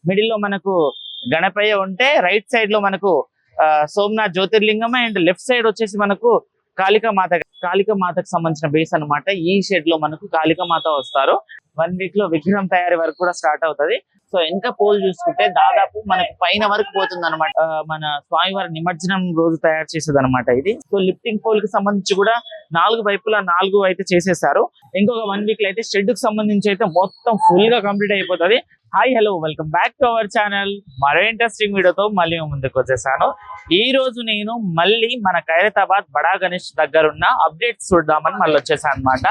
Middle లో మనకు గణపయ్య ఉంటే రైట్ సైడ్ లో మనకు సోమనాథ్ జ్యోతిర్లింగం అండ్ లెఫ్ట్ సైడ్ వచ్చేసి మనకు కాళికామాతకు సంబంధించిన బేస్ అన్నమాట. ఈ షెడ్ లో మనకు కాళికామాత వస్తారు. 1 వీక్ లో విగ్రహం తయారీ వరకు కూడా స్టార్ట్ అవుతుంది. సో ఇంకా పోల్ చూసుకుంటే దాదాపు మనకు పైన వరకు పోతుంది అనమాట. మన స్వామివారి నిమజ్జనం రోజు తయారు చేసేది అనమాట ఇది. సో లిఫ్టింగ్ పోల్ కి సంబంధించి కూడా 4 వైపులా 4 అయితే చేసేసారు. ఇంకొక 1 వీక్ లో అయితే షెడ్ కు సంబంధించి అయితే మొత్తం ఫుల్ గా కంప్లీట్ అయిపోతుంది. Hi hello welcome back to our channel. మరో ఇంట్రెస్టింగ్ వీడియోతో మళ్ళీ ముందుకు వచ్చేసాను. ఈ రోజు నేను మళ్ళీ మన ఖైరతాబాద్ బడా గణేష్ దగ్గర ఉన్న అప్డేట్స్ చూద్దామని మళ్ళీ వచ్చేసాను అనమాట.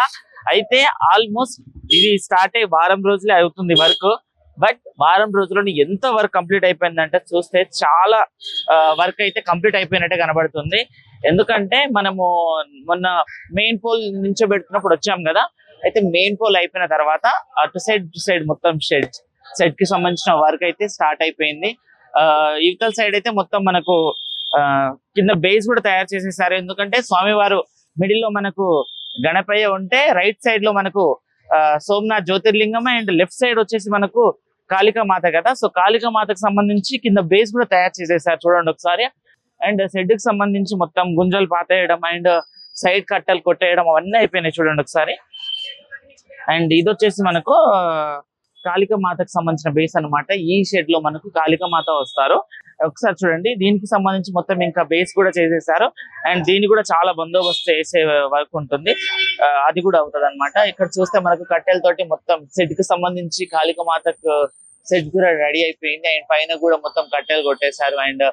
అయితే ఆల్మోస్ట్ ఇది స్టార్ట్ అయ్యి వారం రోజులే అవుతుంది వర్క్. బట్ వారం రోజుల్లో ఎంత వర్క్ కంప్లీట్ అయిపోయిందంటే చూస్తే చాలా వర్క్ అయితే కంప్లీట్ అయిపోయినట్టే కనబడుతుంది. ఎందుకంటే మనము మొన్న మెయిన్ పోల్ నుంచి పెడుతున్నప్పుడు వచ్చాం కదా. అయితే మెయిన్ పోల్ అయిపోయిన తర్వాత అటు సైడ్ మొత్తం సెట్ కి సంబంధించిన వర్క్ అయితే స్టార్ట్ అయిపోయింది. యువతల సైడ్ అయితే మొత్తం మనకు కింద బేస్ కూడా తయారు చేసేసారు. ఎందుకంటే స్వామివారు మిడిల్ లో మనకు గణపయ్య ఉంటే రైట్ సైడ్ లో మనకు సోమనాథ్ జ్యోతిర్లింగం అండ్ లెఫ్ట్ సైడ్ వచ్చేసి మనకు కాళికామాత కదా. సో కాళికామాతకు సంబంధించి కింద బేస్ కూడా తయారు చేసేసారు చూడండి ఒకసారి. అండ్ షెడ్ కి సంబంధించి మొత్తం గుంజలు పాతేయడం అండ్ సైడ్ కట్టలు కొట్టేయడం అవన్నీ అయిపోయినాయి చూడండి ఒకసారి. అండ్ ఇది వచ్చేసి మనకు కాళికామాతకు సంబంధించిన బేస్ అన్నమాట. ఈ షెడ్ లో మనకు కాళికామాత వస్తారు. ఒకసారి చూడండి, దీనికి సంబంధించి మొత్తం ఇంకా బేస్ కూడా చేసేసారు. అండ్ దీన్ని కూడా చాలా బందోబస్తు చేసే వర్క్ ఉంటుంది, అది కూడా అవుతుంది అనమాట. ఇక్కడ చూస్తే మనకు కట్టెలతోటి మొత్తం సెట్ కి సంబంధించి కాళికామాతకు సెట్ కూడా రెడీ అయిపోయింది. అండ్ పైన కూడా మొత్తం కట్టెలు కొట్టేశారు. అండ్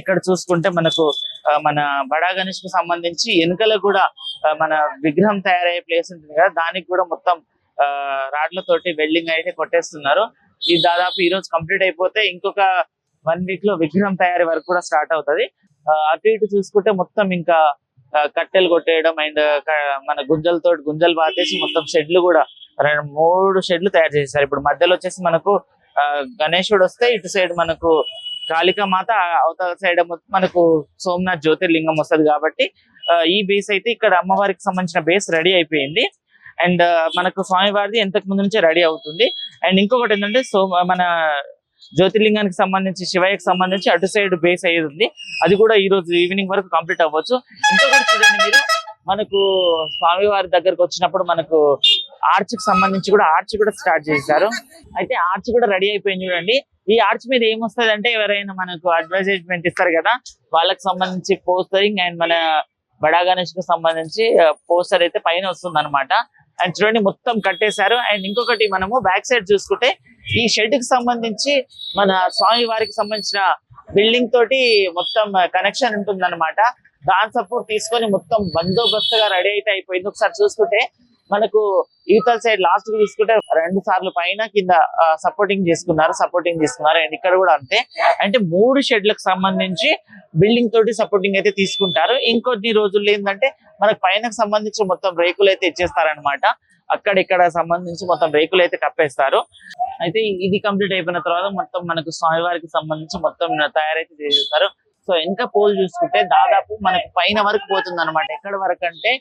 ఇక్కడ చూసుకుంటే మనకు మన బడా గణేష్ కు సంబంధించి వెనుకల కూడా మన విగ్రహం తయారయ్యే ప్లేస్ ఉంటుంది కదా, దానికి కూడా మొత్తం రాడ్లతోటి వెల్డింగ్ అయితే కొట్టేస్తున్నారు. ఇది దాదాపు ఈ రోజు కంప్లీట్ అయిపోతే ఇంకొక 1 వీక్ లో విగ్రహం తయారీ వరకు కూడా స్టార్ట్ అవుతుంది. అటు ఇటు చూసుకుంటే మొత్తం ఇంకా కట్టెలు కొట్టేయడం అండ్ మన గుంజలు పాతేసి మొత్తం షెడ్లు కూడా 3 షెడ్లు తయారు చేశారు. ఇప్పుడు మధ్యలో వచ్చేసి మనకు గణేశుడు వస్తే ఇటు సైడ్ మనకు కాళికామాత, అవతల సైడ్ మనకు సోమనాథ్ జ్యోతిర్లింగం వస్తుంది. కాబట్టి ఈ బేస్ అయితే ఇక్కడ అమ్మవారికి సంబంధించిన బేస్ రెడీ అయిపోయింది. అండ్ మనకు స్వామివారిది ఎంతకు ముందు నుంచే రెడీ అవుతుంది. అండ్ ఇంకొకటి ఏంటంటే మన జ్యోతిర్లింగానికి సంబంధించి శివయ్యకి సంబంధించి అటు సైడ్ బేస్ అయ్యేది ఉంది. అది కూడా ఈ రోజు ఈవినింగ్ వరకు కంప్లీట్ అవ్వచ్చు. ఇంకొకటి చూడండి మీరు, మనకు స్వామివారి దగ్గరకు వచ్చినప్పుడు మనకు ఆర్చ్ కి సంబంధించి కూడా ఆర్చ్ కూడా స్టార్ట్ చేశారు. అయితే ఆర్చ్ కూడా రెడీ అయిపోయింది చూడండి. ఈ ఆర్చ్ మీద ఏమొస్తుంది అంటే ఎవరైనా మనకు అడ్వర్టైజ్మెంట్ ఇస్తారు కదా, వాళ్ళకి సంబంధించి పోస్టరింగ్ అండ్ మన బడా గణేష్ కు సంబంధించి పోస్టర్ అయితే పైన వస్తుంది అనమాట. అండ్ చూడండి మొత్తం కట్టేశారు. అండ్ ఇంకొకటి మనము బ్యాక్ సైడ్ చూసుకుంటే ఈ షెడ్ కి సంబంధించి మన స్వామి వారికి సంబంధించిన బిల్డింగ్ తోటి మొత్తం కనెక్షన్ ఉంటుంది అనమాట. దాని సపోర్ట్ తీసుకొని మొత్తం బందోబస్తుగా రెడీ అయితే అయిపోయింది. ఒకసారి చూసుకుంటే మనకు యువతల సైడ్ లాస్ట్ కి తీసుకుంటే 2 సార్లు పైన కింద సపోర్టింగ్ తీసుకున్నారు. అండ్ ఇక్కడ కూడా అంతే. అంటే 3 షెడ్లకు సంబంధించి బిల్డింగ్ తోటి సపోర్టింగ్ అయితే తీసుకుంటారు. ఇంకొన్ని రోజుల్లో ఏంటంటే మనకు పైనకు సంబంధించి మొత్తం రేకులు అయితే ఇచ్చేస్తారనమాట. అక్కడిక్కడ సంబంధించి మొత్తం రేకులు అయితే కప్పేస్తారు. అయితే ఇది కంప్లీట్ అయిపోయిన తర్వాత మొత్తం మనకు స్వామివారికి సంబంధించి మొత్తం తయారైతే చేసేస్తారు. సో ఇంకా పోల్ చూసుకుంటే దాదాపు మనకు పైన వరకు పోతుంది అనమాట. ఎక్కడ వరకు అంటే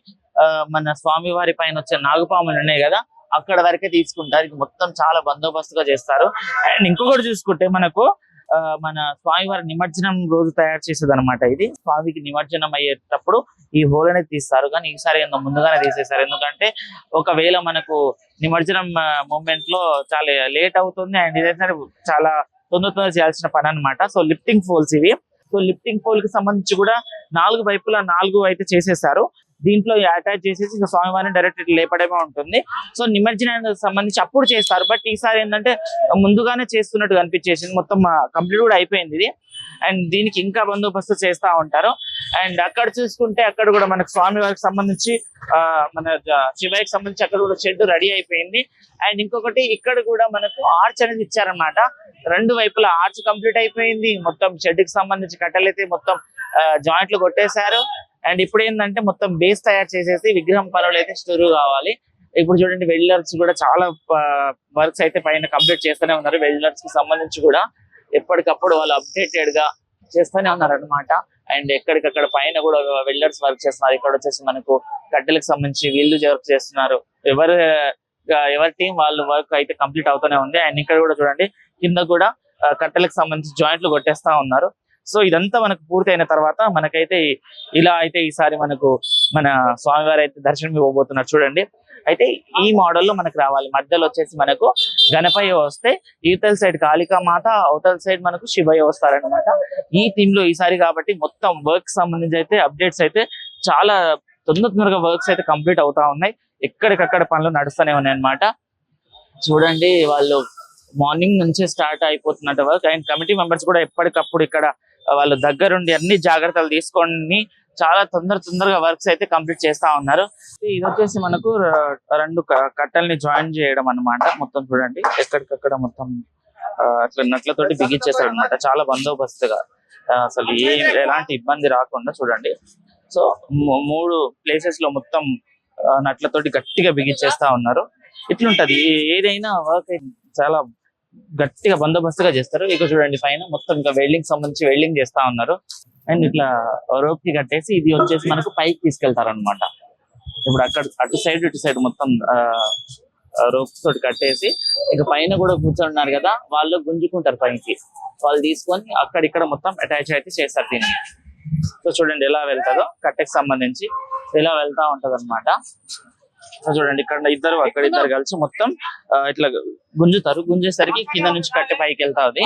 మన స్వామివారి పైన వచ్చే నాగుపాములు ఉన్నాయి కదా, అక్కడ వరకే తీసుకుంటారు. ఇది మొత్తం చాలా బందోబస్తుగా చేస్తారు. అండ్ ఇంకొకటి చూసుకుంటే మనకు మన స్వామివారి నిమజ్జనం రోజు తయారు చేసేది అనమాట. ఇది స్వామికి నిమజ్జనం అయ్యేటప్పుడు ఈ హోల్ అనేది తీస్తారు, కానీ ఈసారి ముందుగానే తీసేస్తారు. ఎందుకంటే ఒకవేళ మనకు నిమజ్జనం మూమెంట్ లో చాలా లేట్ అవుతుంది. అండ్ ఇదైతే చాలా తొందర చేయాల్సిన పని అనమాట. సో లిఫ్టింగ్ పోల్స్ ఇవి. సో లిఫ్టింగ్ పోల్ కి సంబంధించి కూడా 4 వైపులా 4 అయితే చేసేసారు. దీంట్లో అటాచ్ చేసేసి స్వామివారిని డైరెక్ట్ లేపడమే ఉంటుంది. సో నిమజ్జనానికి సంబంధించి అప్పుడు చేస్తారు. బట్ ఈసారి ఏంటంటే ముందుగానే చేస్తున్నట్టు కనిపించేసింది. మొత్తం కంప్లీట్ కూడా అయిపోయింది ఇది. అండ్ దీనికి ఇంకా బందోబస్తు చేస్తూ ఉంటారు. అండ్ అక్కడ చూసుకుంటే అక్కడ కూడా మనకు స్వామివారికి సంబంధించి మన శివయ్యకి సంబంధించి అక్కడ కూడా షెడ్ రెడీ అయిపోయింది. అండ్ ఇంకొకటి ఇక్కడ కూడా మనకు ఆర్చ్ అనేది ఇచ్చారనమాట. 2 వైపులా ఆర్చ్ కంప్లీట్ అయిపోయింది. మొత్తం షెడ్ కి సంబంధించి కట్టెలు అయితే మొత్తం జాయింట్లు కొట్టేశారు. అండ్ ఇప్పుడు ఏంటంటే మొత్తం బేస్ తయారు చేసేసి విగ్రహం పనులు అయితే షురూ కావాలి. ఇప్పుడు చూడండి వెల్డర్స్ కూడా చాలా వర్క్స్ అయితే పైన కంప్లీట్ చేస్తూనే ఉన్నారు. వెల్డర్స్ కి సంబంధించి కూడా ఎప్పటికప్పుడు వాళ్ళు అప్డేటెడ్ గా చేస్తూనే ఉన్నారు అనమాట. అండ్ ఎక్కడికక్కడ పైన కూడా వెల్డర్స్ వర్క్ చేస్తున్నారు. ఇక్కడ వచ్చేసి మనకు కట్టెలకు సంబంధించి వీళ్ళు వర్క్ చేస్తున్నారు. ఎవరి టీం వాళ్ళు వర్క్ అయితే కంప్లీట్ అవుతూనే ఉంది. అండ్ ఇక్కడ కూడా చూడండి కింద కూడా కట్టెలకు సంబంధించి జాయింట్లు కొట్టేస్తా ఉన్నారు. సో ఇదంతా మనకు పూర్తయిన తర్వాత మనకైతే ఇలా అయితే ఈసారి మనకు మన స్వామివారు అయితే దర్శనం ఇవ్వబోతున్నారు చూడండి. అయితే ఈ మోడల్లో మనకు రావాలి. మధ్యలో వచ్చేసి మనకు గణపయ్య వస్తే ఈతల సైడ్ కాళికామాత, అవతల సైడ్ మనకు శివయ్య వస్తారనమాట. ఈ థీమ్ లో ఈసారి కాబట్టి మొత్తం వర్క్ సంబంధించి అయితే అప్డేట్స్ అయితే చాలా తొందరగా వర్క్స్ అయితే కంప్లీట్ అవుతా ఉన్నాయి. ఎక్కడికక్కడ పనులు నడుస్తూనే ఉన్నాయి అనమాట. చూడండి వాళ్ళు మార్నింగ్ నుంచే స్టార్ట్ అయిపోతున్నట్టు వర్క్. అండ్ కమిటీ మెంబర్స్ కూడా ఎప్పటికప్పుడు ఇక్కడ వాళ్ళు దగ్గరుండి అన్ని జాగ్రత్తలు తీసుకొని చాలా తొందరగా వర్క్స్ అయితే కంప్లీట్ చేస్తా ఉన్నారు. ఇది వచ్చేసి మనకు 2 కట్టల్ని జాయిన్ చేయడం అన్నమాట. మొత్తం చూడండి ఎక్కడికక్కడ మొత్తం అట్లా నట్లతోటి బిగించేస్తారు అనమాట. చాలా బందోబస్తుగా అసలు ఎలాంటి ఇబ్బంది రాకుండా చూడండి. సో 3 ప్లేసెస్ లో మొత్తం నట్లతోటి గట్టిగా బిగించేస్తా ఉన్నారు. ఇట్లుంటది ఏదైనా వర్క్ చాలా గట్టిగా బందోబస్తుగా చేస్తారు. ఇక చూడండి పైన మొత్తం ఇంకా వెల్డింగ్ సంబంధించి వెల్డింగ్ చేస్తా ఉన్నారు. అండ్ ఇట్లా రోప్ కి కట్టేసి ఇది వచ్చేసి మనకు పైకి తీసుకెళ్తారు అనమాట. ఇప్పుడు అటు సైడ్ ఇటు సైడ్ మొత్తం రోప్స్ తోటి కట్టేసి ఇక పైన కూడా కూర్చొన్నారు కదా, వాళ్ళు గుంజుకుంటారు పైకి. వాళ్ళు తీసుకొని అక్కడిక్కడ మొత్తం అటాచ్ అయితే చేస్తారు దీన్ని. సో చూడండి ఎలా వెళ్తాదో కట్టెకి సంబంధించి ఎలా వెళ్తా ఉంటది అనమాట. చూడండి ఇక్కడ అక్కడిద్దరు కలిసి మొత్తం ఇట్లా గుంజుతారు. గుంజేసరికి కింద నుంచి కట్టె పైకి వెళ్తాది.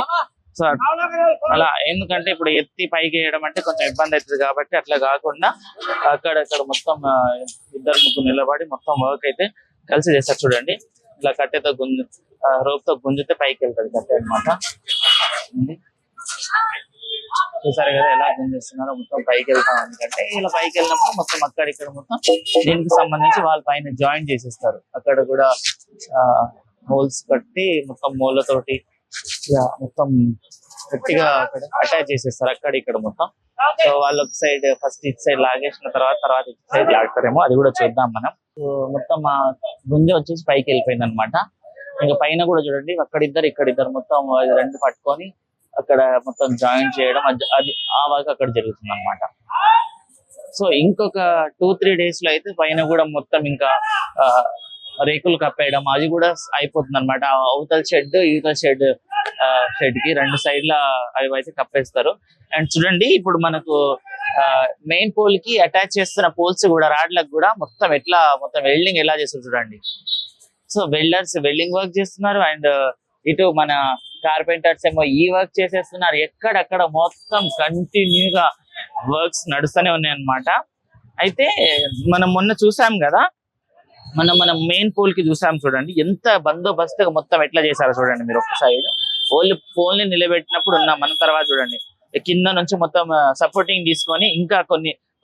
సో అలా ఎందుకంటే ఇప్పుడు ఎత్తి పైకి వేయడం అంటే కొంచెం ఇబ్బంది అవుతుంది కాబట్టి అట్లా కాకుండా అక్కడక్కడ మొత్తం 2-3 నిలబడి మొత్తం వర్క్ అయితే కలిసి చేస్తారు. చూడండి ఇలా కట్టెతో రోప్ తో గుంజితే పైకి వెళ్తుంది కట్టె అనమాట. చూసారు కదా ఎలా గుంజేస్తున్నారో మొత్తం పైకి వెళ్తాం. ఎందుకంటే ఇలా పైకి వెళ్ళినప్పుడు మొత్తం అక్కడిక్కడ మొత్తం దీనికి సంబంధించి వాళ్ళ పైన జాయిన్ చేసేస్తారు. అక్కడ కూడా హోల్స్ కట్టి మొత్తం మూలతోటి మొత్తం గట్టిగా అక్కడ అటాచ్ చేసేస్తారు అక్కడ ఇక్కడ మొత్తం. సో వాళ్ళు ఒక సైడ్ ఫస్ట్ ఇటు సైడ్ లాగేసిన తర్వాత ఇటు సైడ్ లాగుతారేమో, అది కూడా చూద్దాం మనం. సో మొత్తం ఆ గుంజ వచ్చేసి పైకి వెళ్ళిపోయింది అనమాట. ఇంకా పైన కూడా చూడండి ఇక్కడిద్దరు మొత్తం 2 పట్టుకొని అక్కడ మొత్తం జాయిన్ చేయడం అది ఆ వర్క్ అక్కడ జరుగుతుంది అనమాట. సో ఇంకొక 2-3 days లో అయితే పైన కూడా మొత్తం ఇంకా రేకులు కప్పేయడం అది కూడా అయిపోతుంది అనమాట. అవతల షెడ్ ఈతల షెడ్ కి 2 సైడ్ల అవి అయితే కప్పేస్తారు. అండ్ చూడండి ఇప్పుడు మనకు మెయిన్ పోల్ కి అటాచ్ చేస్తున్న పోల్స్ కూడా రాడ్లకు కూడా మొత్తం వెల్డింగ్ ఎలా చేస్తారు చూడండి. సో వెల్డర్స్ వెల్డింగ్ వర్క్ చేస్తున్నారు. అండ్ ఇటు మన కార్పెంటర్స్ ఏమో ఈ వర్క్ చేసేస్తున్నారు. ఎక్కడక్కడ మొత్తం కంటిన్యూగా వర్క్స్ నడుస్తూనే ఉన్నాయి అన్నమాట. అయితే మనం మొన్న చూసాం కదా, మనం మెయిన్ పోల్ కి చూసాం చూడండి ఎంత బందోబస్తుగా మొత్తం ఎట్లా చేశారో చూడండి మీరు. ఒక సైడ్ ఓన్లీ పోల్ ని నిలబెట్టినప్పుడు ఉన్నాం మన. తర్వాత చూడండి కింద నుంచి మొత్తం సపోర్టింగ్ తీసుకొని ఇంకా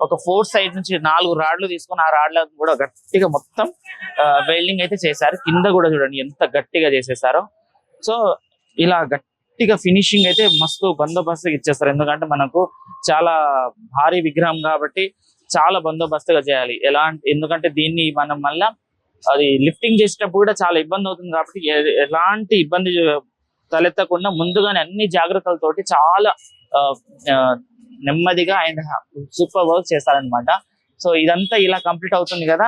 ఒక 4 సైడ్ నుంచి 4 రాడ్లు తీసుకొని ఆ రాడ్లకు కూడా గట్టిగా మొత్తం వెల్డింగ్ అయితే చేశారు. కింద కూడా చూడండి ఎంత గట్టిగా చేసేసారో. సో ఇలా గట్టిగా ఫినిషింగ్ అయితే మస్తు బందోబస్తుగా ఇచ్చేస్తారు. ఎందుకంటే మనకు చాలా భారీ విగ్రహం కాబట్టి చాలా బందోబస్తుగా చేయాలి. ఎందుకంటే దీన్ని మనం మళ్ళా అది లిఫ్టింగ్ చేసేటప్పుడు కూడా చాలా ఇబ్బంది అవుతుంది కాబట్టి ఎలాంటి ఇబ్బంది తలెత్తకుండా ముందుగానే అన్ని జాగ్రత్తలతోటి చాలా నెమ్మదిగా అండ్ సూపర్ వర్క్ చేస్తారనమాట. సో ఇదంతా ఇలా కంప్లీట్ అవుతుంది కదా.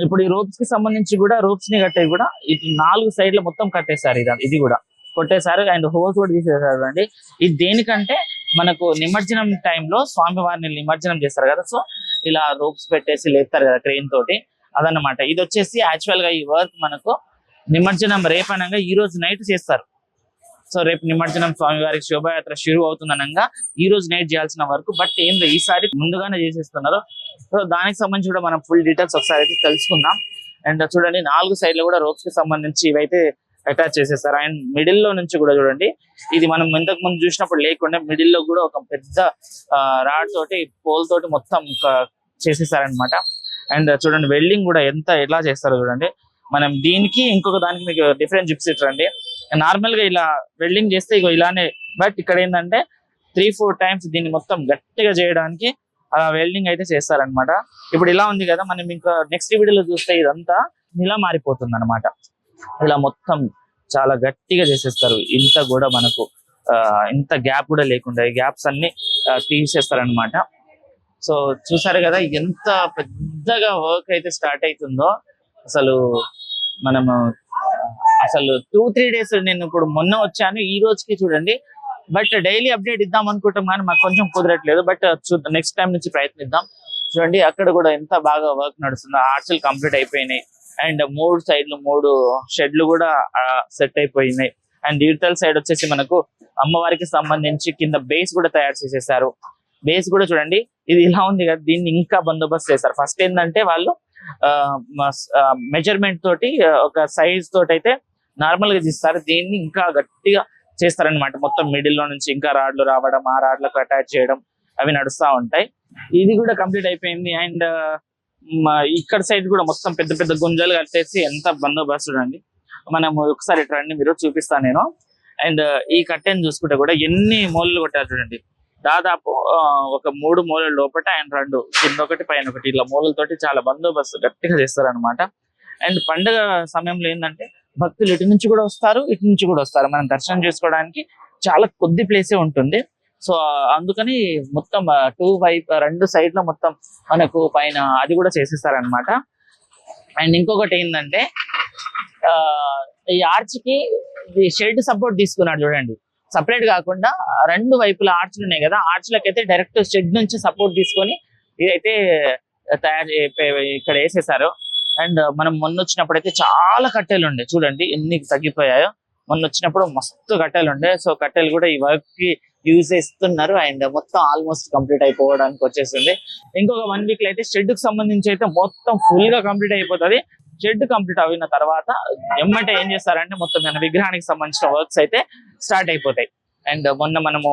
ఇప్పుడు ఈ రోప్స్ కి సంబంధించి కూడా రోప్స్ ని కట్టేవి కూడా ఇటు 4 సైడ్ల మొత్తం కట్టేశారు. ఇది కూడా కొట్టేశారు అండ్ హోల్స్ కూడా తీసేసారు అండి. ఇది దేనికంటే మనకు నిమజ్జనం టైంలో స్వామివారిని నిమజ్జనం చేస్తారు కదా, సో ఇలా రోప్స్ పెట్టేసి లేపుతారు కదా క్రెయిన్ తోటి, అదన్నమాట. ఇది వచ్చేసి యాక్చువల్ గా ఈ వర్క్ మనకు నిమజ్జనం రేపనంగా ఈ రోజు నైట్ చేస్తారు. సో రేపు నిమజ్జనం స్వామివారికి శోభాయాత్ర షురు అవుతుందనగా ఈ రోజు నైట్ చేయాల్సిన వర్క్, బట్ ఏందో ఈసారి ముందుగానే చేసేస్తున్నారు. సో దానికి సంబంధించి కూడా మనం ఫుల్ డీటెయిల్స్ ఒకసారి అయితే తెలుసుకుందాం. అండ్ చూడండి 4 సైడ్లు కూడా రోప్స్ కి సంబంధించి ఇవైతే అటాచ్ చేసేస్తారు. అండ్ మిడిల్ లో నుంచి కూడా చూడండి, ఇది మనం ఇంతకు ముందు చూసినప్పుడు లేకుండా మిడిల్ లో కూడా ఒక పెద్ద రాడ్ తోటి పోల్ తోటి మొత్తం చేసేసారనమాట. అండ్ చూడండి వెల్డింగ్ కూడా ఎలా చేస్తారో చూడండి. మనం దీనికి ఇంకొక దానికి మీకు డిఫరెంట్ చూపిస్తారండి. నార్మల్ గా ఇలా వెల్డింగ్ చేస్తే ఇగో ఇలానే, బట్ ఇక్కడ ఏంటంటే 3-4 టైమ్స్ దీన్ని మొత్తం గట్టిగా చేయడానికి అలా వెల్డింగ్ అయితే చేస్తారనమాట. ఇప్పుడు ఇలా ఉంది కదా, మనం ఇంకా నెక్స్ట్ వీడియోలో చూస్తే ఇదంతా ఇలా మారిపోతుంది అనమాట. ఇలా మొత్తం చాలా గట్టిగా చేసేస్తారు. ఇంత కూడా మనకు ఇంత గ్యాప్ కూడా లేకుండా ఈ గ్యాప్స్ అన్ని తీసేస్తారనమాట. సో చూసారు కదా ఎంత పెద్దగా వర్క్ అయితే స్టార్ట్ అవుతుందో. అసలు మనము అసలు 2-3 డేస్ నేను ఇప్పుడు మొన్న వచ్చాను, ఈ రోజుకి చూడండి. బట్ డైలీ అప్డేట్ ఇద్దాం అనుకుంటాం కానీ మాకు కొంచెం కుదరట్లేదు. బట్ చూద్దాం, నెక్స్ట్ టైం నుంచి ప్రయత్నిద్దాం. చూడండి అక్కడ కూడా ఎంత బాగా వర్క్ నడుస్తుందో, ఆర్చ్లు కంప్లీట్ అయిపోయినాయి. అండ్ 3 సైడ్లు 3 షెడ్లు కూడా సెట్ అయిపోయినాయి. అండ్ ఇవతల సైడ్ వచ్చేసి మనకు అమ్మవారికి సంబంధించి కింద బేస్ కూడా తయారు చేసేసారు. బేస్ కూడా చూడండి, ఇది ఇలా ఉంది కదా, దీన్ని ఇంకా బందోబస్తు చేస్తారు. ఫస్ట్ ఏంటంటే వాళ్ళు మెజర్మెంట్ తోటి ఒక సైజ్ తోటి అయితే నార్మల్ గా తీస్తారు, దీన్ని ఇంకా గట్టిగా చేస్తారనమాట. మొత్తం మిడిల్ లో నుంచి ఇంకా రాడ్లు రావడం, ఆ రాడ్లకు అటాచ్ చేయడం అవి నడుస్తూ ఉంటాయి. ఇది కూడా కంప్లీట్ అయిపోయింది. అండ్ ఇక్కడ సైడ్ కూడా మొత్తం పెద్ద పెద్ద గుంజలు కట్టేసి ఎంత బందోబస్తు చూడండి. మనం ఒకసారి రండి, మీరు చూపిస్తాను నేను. అండ్ ఈ కట్టెని చూసుకుంటే కూడా ఎన్ని మూలలు కొట్టారు చూడండి. దాదాపు ఒక 3 మూలల లోపల అండ్ 2 కింద ఒకటి పైన ఒకటి, ఇలా మూలలతోటి చాలా బందోబస్తు గట్టిగా చేస్తారు అనమాట. అండ్ పండుగ సమయంలో ఏంటంటే భక్తులు ఇటు నుంచి కూడా వస్తారు, ఇటు నుంచి కూడా వస్తారు. మనం దర్శనం చేసుకోవడానికి చాలా కొద్ది ప్లేసే ఉంటుంది. సో అందుకని మొత్తం 2 సైడ్ లో మొత్తం మనకు పైన అది కూడా చేసేస్తారనమాట. అండ్ ఇంకొకటి ఏంటంటే ఈ ఆర్చ్ కి షెడ్ సపోర్ట్ తీసుకున్నాడు చూడండి. సపరేట్ కాకుండా 2 వైపుల ఆర్చ్లు ఉన్నాయి కదా, ఆర్చ్లకి అయితే డైరెక్ట్ షెడ్ నుంచి సపోర్ట్ తీసుకొని ఇదైతే తయారు ఇక్కడ వేసేసారు. అండ్ మనం మొన్న వచ్చినప్పుడు అయితే చాలా కట్టెలు ఉండే, చూడండి ఎన్ని తగ్గిపోయాయో. మొన్న వచ్చినప్పుడు మస్తు కట్టెలు ఉండే. సో కట్టెలు కూడా ఈ వర్క్ కి యూజ్ చేస్తున్నారు. అండ్ మొత్తం ఆల్మోస్ట్ కంప్లీట్ అయిపోవడానికి వచ్చేసింది. ఇంకొక 1 వీక్ లో అయితే షెడ్ కి సంబంధించి అయితే మొత్తం ఫుల్ గా కంప్లీట్ అయిపోతుంది. షెడ్ కంప్లీట్ అయిన తర్వాత ఎమ్మటే ఏం చేస్తారంటే మొత్తం మన విగ్రహానికి సంబంధించిన వర్క్స్ అయితే స్టార్ట్ అయిపోతాయి. అండ్ మొన్న మనము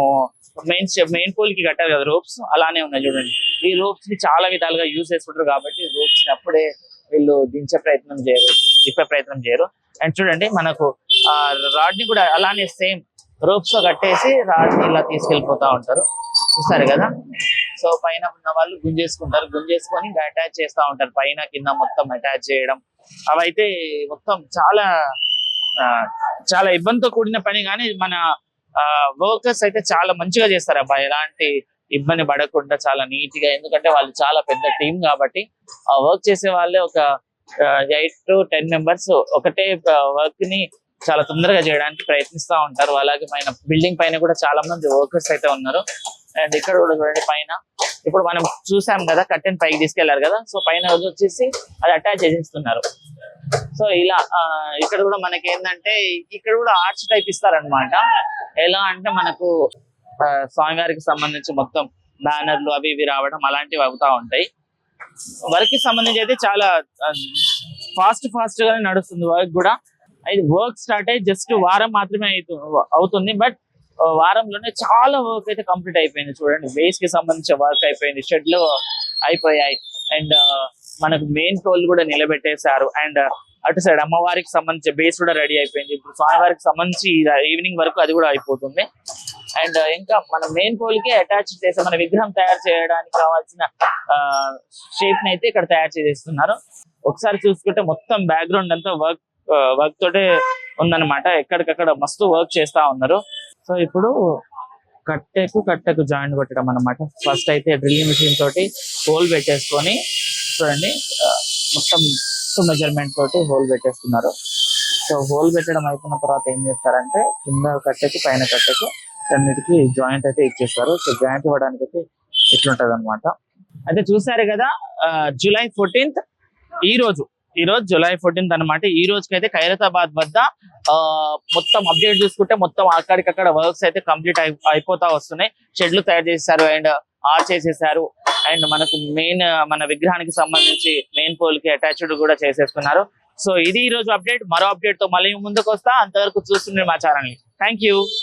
మెయిన్ పోల్ కి కట్టారు కదా రోప్స్, అలానే ఉన్నాయి చూడండి. ఈ రోప్స్ ని చాలా విధాలుగా యూజ్ చేసుకుంటారు కాబట్టి రోప్స్ ని అప్పుడే వీళ్ళు దించే ప్రయత్నం చేయరు, తిప్పే ప్రయత్నం చేయరు. అండ్ చూడండి మనకు ఆ రాడ్ ని కూడా అలానే సేమ్ రోప్స్ తో కట్టేసి రాడ్ ని ఇలా తీసుకెళ్లిపోతా ఉంటారు, చూస్తారు కదా. సో పైన ఉన్న వాళ్ళు గుంజేసుకుంటారు, గుంజేసుకొని అటాచ్ చేస్తూ ఉంటారు. పైన కింద మొత్తం అటాచ్ చేయడం అవైతే మొత్తం చాలా చాలా ఇబ్బందితో కూడిన పని. కానీ మన వర్కర్స్ అయితే చాలా మంచిగా చేస్తారు అబ్బా, ఎలాంటి ఇబ్బంది పడకుండా చాలా నీట్ గా. ఎందుకంటే వాళ్ళు చాలా పెద్ద టీం కాబట్టి ఆ వర్క్ చేసే వాళ్ళే ఒక 8 to 10 మెంబర్స్ ఒకటే వర్క్ ని చాలా తొందరగా చేయడానికి ప్రయత్నిస్తూ ఉంటారు. అలాగే పైన బిల్డింగ్ పైన కూడా చాలా మంది వర్కర్స్ అయితే ఉన్నారు. అండ్ ఇక్కడ కూడా చూడండి పైన ఇప్పుడు మనం చూసాం కదా కట్టెన్ పైకి తీసుకెళ్లారు కదా, సో పైన వచ్చేసి అది అటాచ్ చేసేస్తున్నారు. సో ఇలా ఇక్కడ కూడా మనకి ఏంటంటే ఇక్కడ కూడా ఆర్చ్ టైప్ ఇస్తారనమాట. ఎలా అంటే మనకు స్వామివారికి సంబంధించి మొత్తం బ్యానర్లు అవి ఇవి రావడం అలాంటివి అవుతా ఉంటాయి. వర్క్ కి సంబంధించి అయితే చాలా ఫాస్ట్ గానే నడుస్తుంది వర్క్ కూడా. అది వర్క్ స్టార్ట్ అయ్యి జస్ట్ వారం మాత్రమే అవుతుంది. బట్ వారంలోనే చాలా వర్క్ అయితే కంప్లీట్ అయిపోయింది. చూడండి బేస్ కి సంబంధించిన వర్క్ అయిపోయింది, షెడ్లు అయిపోయాయి. అండ్ మనకు మెయిన్ పోల్ కూడా నిలబెట్టేశారు. అండ్ అటు సైడ్ అమ్మవారికి సంబంధించి బేస్ కూడా రెడీ అయిపోయింది. ఇప్పుడు స్వామివారికి సంబంధించి ఈవినింగ్ వరకు అది కూడా అయిపోతుంది. అండ్ ఇంకా మన మెయిన్ పోల్ కి అటాచ్ చేసే మన విగ్రహం తయారు చేయడానికి కావాల్సిన షేప్ ని అయితే ఇక్కడ తయారు చేస్తున్నారు. ఒకసారి చూసుకుంటే మొత్తం బ్యాక్గ్రౌండ్ అంతా వర్క్ తోటే ఉందన్నమాట. ఎక్కడికక్కడ మస్తు వర్క్ చేస్తా ఉన్నారు. సో ఇప్పుడు కట్టెకు జాయింట్ కొట్టడం అన్నమాట. ఫస్ట్ అయితే డ్రిల్లింగ్ మిషన్ తోటి హోల్ పెట్టేసుకొని చూడండి మొత్తం మెజర్మెంట్ తోటి హోల్ పెట్టేస్తున్నారు. సో హోల్ పెట్టడం అయిపోయిన తర్వాత ఏం చేస్తారంటే కింద కట్టెకు పైన కట్టెకు అన్నిటికీ జాయింట్ అయితే ఇచ్చేస్తారు. సో జాయింట్ ఇవ్వడానికి అయితే ఇట్లుంటది అనమాట. అయితే చూసారు కదా July 14th ఈ రోజు July 14th అనమాట. ఈ రోజుకైతే ఖైరతాబాద్ వద్ద మొత్తం అప్డేట్ చూసుకుంటే మొత్తం అక్కడికక్కడ వర్క్స్ అయితే కంప్లీట్ అయిపోతా వస్తున్నాయి. షెడ్లు తయారు చేశారు అండ్ ఆర్చ్ చేసేసారు. అండ్ మనకు మన విగ్రహానికి సంబంధించి మెయిన్ పోల్ కి అటాచ్డ్ కూడా చేసేస్తున్నారు. సో ఇది ఈ రోజు అప్డేట్. మరో అప్డేట్ తో మళ్ళీ ముందుకు వస్తా. అంతవరకు చూస్తున్నారు మా ఛానల్ ని. Thank you.